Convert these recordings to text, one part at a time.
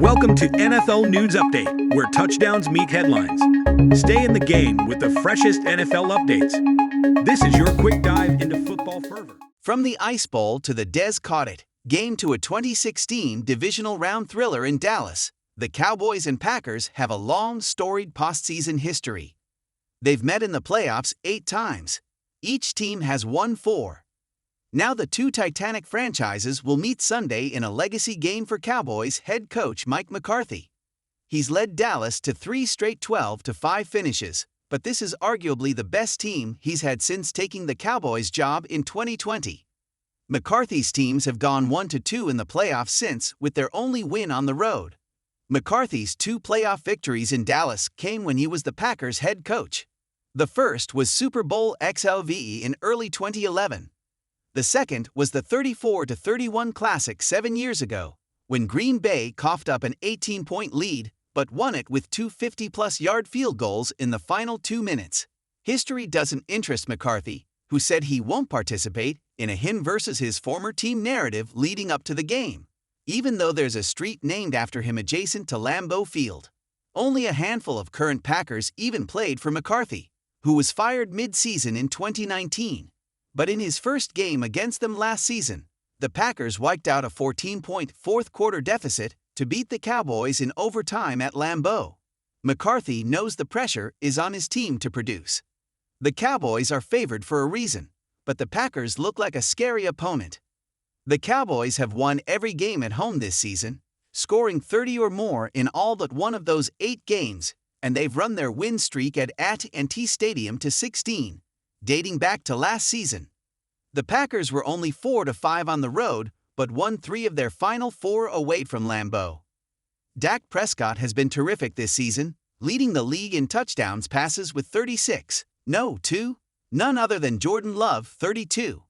Welcome to NFL News Update, where touchdowns meet headlines. Stay in the game with the freshest NFL updates. This is your quick dive into football fervor. From the Ice Bowl to the Dez Caught It game to a 2016 divisional round thriller in Dallas, the Cowboys and Packers have a long, storied postseason history. They've met in the playoffs 8 times. Each team has won 4. Now the two Titanic franchises will meet Sunday in a legacy game for Cowboys head coach Mike McCarthy. He's led Dallas to 3 straight 12-5 finishes, but this is arguably the best team he's had since taking the Cowboys job in 2020. McCarthy's teams have gone 1-2 in the playoffs since, with their only win on the road. McCarthy's 2 playoff victories in Dallas came when he was the Packers head coach. The first was Super Bowl XLV in early 2011. The second was the 34-31 Classic 7 years ago, when Green Bay coughed up an 18-point lead but won it with 2 50-plus-yard field goals in the final 2 minutes. History doesn't interest McCarthy, who said he won't participate in a him versus his former team narrative leading up to the game, even though there's a street named after him adjacent to Lambeau Field. Only a handful of current Packers even played for McCarthy, who was fired mid-season in 2019. But in his first game against them last season, the Packers wiped out a 14-point fourth-quarter deficit to beat the Cowboys in overtime at Lambeau. McCarthy knows the pressure is on his team to produce. The Cowboys are favored for a reason, but the Packers look like a scary opponent. The Cowboys have won every game at home this season, scoring 30 or more in all but one of those 8 games, and they've run their win streak at AT&T Stadium to 16. Dating back to last season. The Packers were only 4-5 on the road, but won 3 of their final 4 away from Lambeau. Dak Prescott has been terrific this season, leading the league in touchdowns passes with 36. None other than Jordan Love, 32.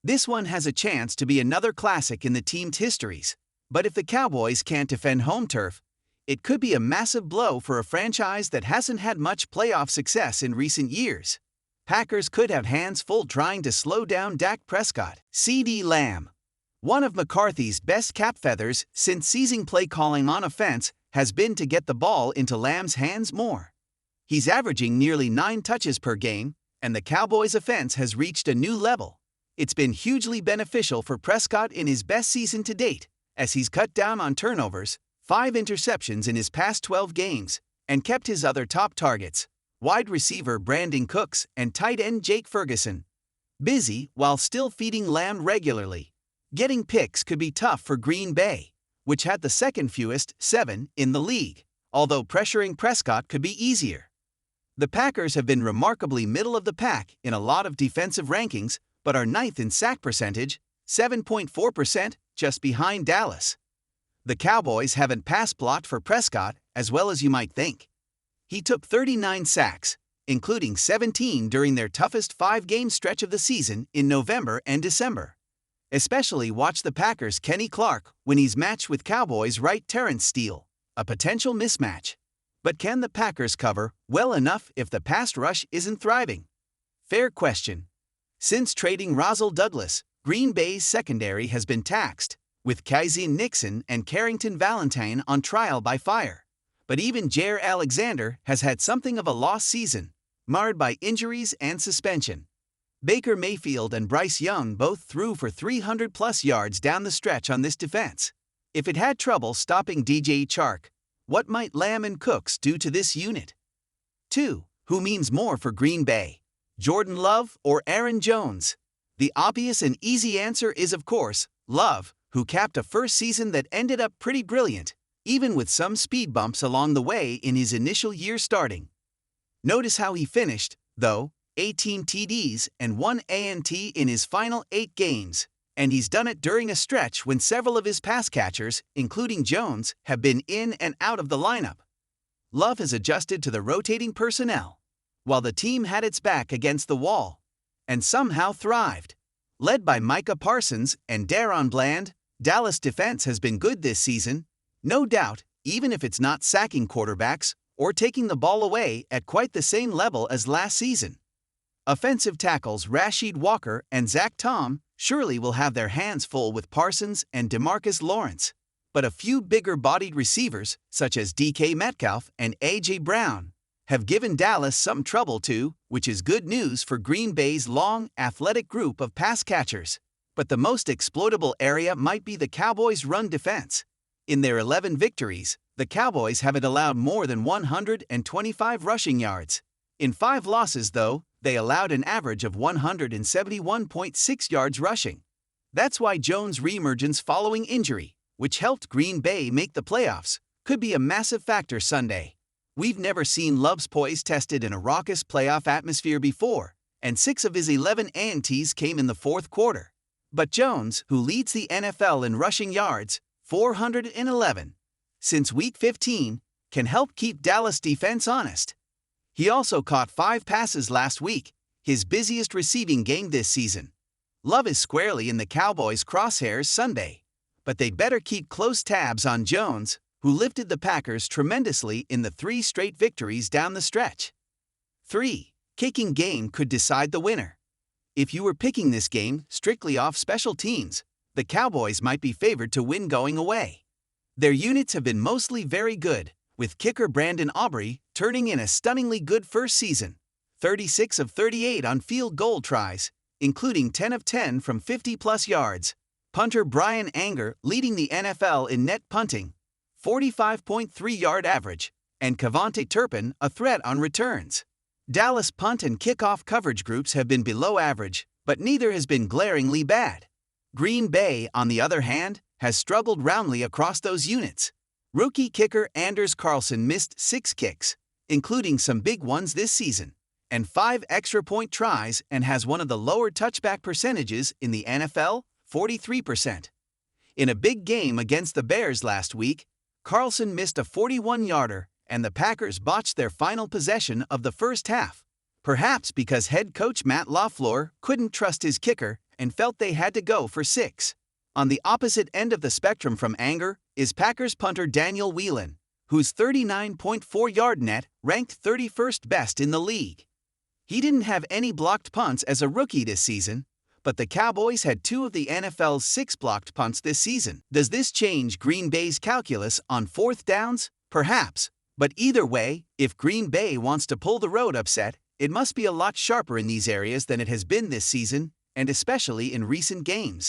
This one has a chance to be another classic in the team's histories, but if the Cowboys can't defend home turf, it could be a massive blow for a franchise that hasn't had much playoff success in recent years. Packers could have hands full trying to slow down Dak Prescott. CeeDee Lamb. One of McCarthy's best cap feathers since seizing play calling on offense has been to get the ball into Lamb's hands more. He's averaging nearly 9 touches per game, and the Cowboys' offense has reached a new level. It's been hugely beneficial for Prescott in his best season to date, as he's cut down on turnovers, 5 interceptions in his past 12 games, and kept his other top targets, wide receiver Brandon Cooks and tight end Jake Ferguson, busy while still feeding Lamb regularly. Getting picks could be tough for Green Bay, which had the second fewest, 7, in the league, although pressuring Prescott could be easier. The Packers have been remarkably middle of the pack in a lot of defensive rankings, but are 9th in sack percentage, 7.4%, just behind Dallas. The Cowboys haven't pass blocked for Prescott as well as you might think. He took 39 sacks, including 17 during their toughest 5-game stretch of the season in November and December. Especially watch the Packers' Kenny Clark when he's matched with Cowboys' right Terrence Steele, a potential mismatch. But can the Packers cover well enough if the pass rush isn't thriving? Fair question. Since trading Rasul Douglas, Green Bay's secondary has been taxed, with Kaizen Nixon and Carrington Valentine on trial by fire. But even Jair Alexander has had something of a lost season, marred by injuries and suspension. Baker Mayfield and Bryce Young both threw for 300-plus yards down the stretch on this defense. If it had trouble stopping DJ Chark, what might Lamb and Cooks do to this unit? 2. Who means more for Green Bay? Jordan Love or Aaron Jones? The obvious and easy answer is, of course, Love, who capped a first season that ended up pretty brilliant, even with some speed bumps along the way in his initial year starting. Notice how he finished, though, 18 TDs and 1 ANT in his final 8 games, and he's done it during a stretch when several of his pass catchers, including Jones, have been in and out of the lineup. Love has adjusted to the rotating personnel, while the team had its back against the wall, and somehow thrived. Led by Micah Parsons and Daron Bland, Dallas' defense has been good this season, no doubt, even if it's not sacking quarterbacks or taking the ball away at quite the same level as last season. Offensive tackles Rashid Walker and Zach Tom surely will have their hands full with Parsons and DeMarcus Lawrence. but a few bigger-bodied receivers, such as DK Metcalf and A.J. Brown, have given Dallas some trouble too, which is good news for Green Bay's long, athletic group of pass catchers. But the most exploitable area might be the Cowboys' run defense. In their 11 victories, the Cowboys haven't allowed more than 125 rushing yards. In 5 losses, though, they allowed an average of 171.6 yards rushing. That's why Jones' reemergence following injury, which helped Green Bay make the playoffs, could be a massive factor Sunday. We've never seen Love's poise tested in a raucous playoff atmosphere before, and 6 of his 11 ANTs came in the fourth quarter. But Jones, who leads the NFL in rushing yards, 411, since Week 15, can help keep Dallas defense honest. He also caught 5 passes last week, his busiest receiving game this season. Love is squarely in the Cowboys' crosshairs Sunday, but they better keep close tabs on Jones, who lifted the Packers tremendously in the 3 straight victories down the stretch. 3. Kicking game could decide the winner. If you were picking this game strictly off special teams, the Cowboys might be favored to win going away. Their units have been mostly very good, with kicker Brandon Aubrey turning in a stunningly good first season, 36 of 38 on field goal tries, including 10 of 10 from 50-plus yards. Punter Brian Anger leading the NFL in net punting, 45.3-yard average, and Cavante Turpin a threat on returns. Dallas punt and kickoff coverage groups have been below average, but neither has been glaringly bad. Green Bay, on the other hand, has struggled roundly across those units. Rookie kicker Anders Carlson missed 6 kicks, including some big ones this season, and 5 extra-point tries and has one of the lower touchback percentages in the NFL, 43%. In a big game against the Bears last week, Carlson missed a 41-yarder, and the Packers botched their final possession of the first half, perhaps because head coach Matt LaFleur couldn't trust his kicker and felt they had to go for 6. On the opposite end of the spectrum from Anger is Packers punter Daniel Whelan, whose 39.4-yard net ranked 31st best in the league. He didn't have any blocked punts as a rookie this season, but the Cowboys had 2 of the NFL's 6 blocked punts this season. Does this change Green Bay's calculus on 4th downs? Perhaps. But either way, if Green Bay wants to pull the road upset, it must be a lot sharper in these areas than it has been this season, and especially in recent games.